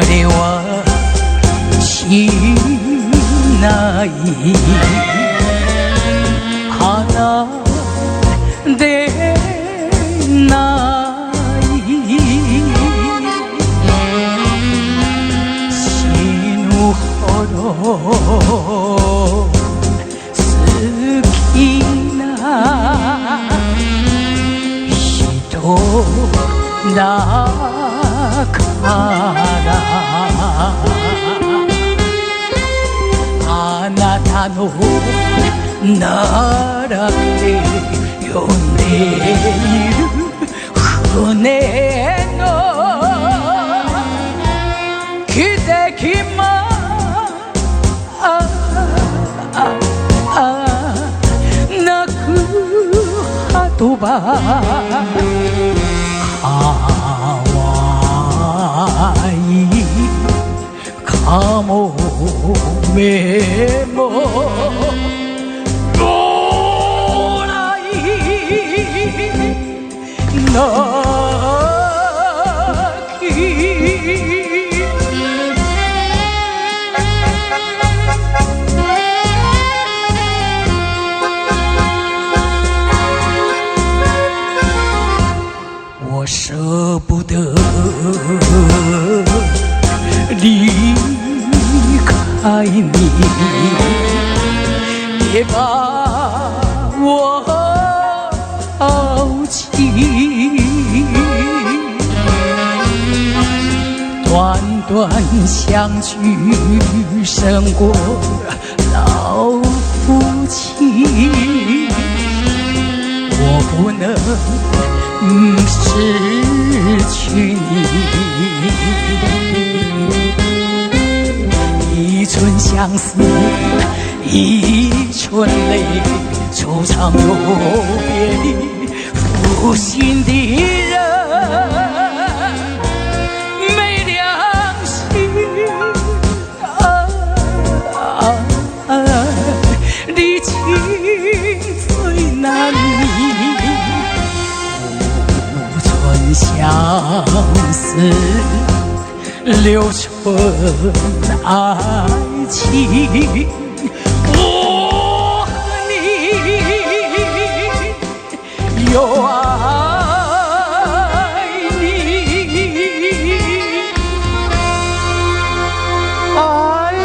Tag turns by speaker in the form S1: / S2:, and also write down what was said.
S1: れはしない離れない死ぬほど好きな人だからあなたの並んで呼んでいる船の汽笛もなく鳩場可愛いかもめももない泣き我舍不得离开你，别把我抛弃。短短相聚，胜过老夫妻。我不能失去你，一寸相思一寸泪，愁肠有别离，负心的人没良心离情最难觅。相思留存爱情，我和你有爱。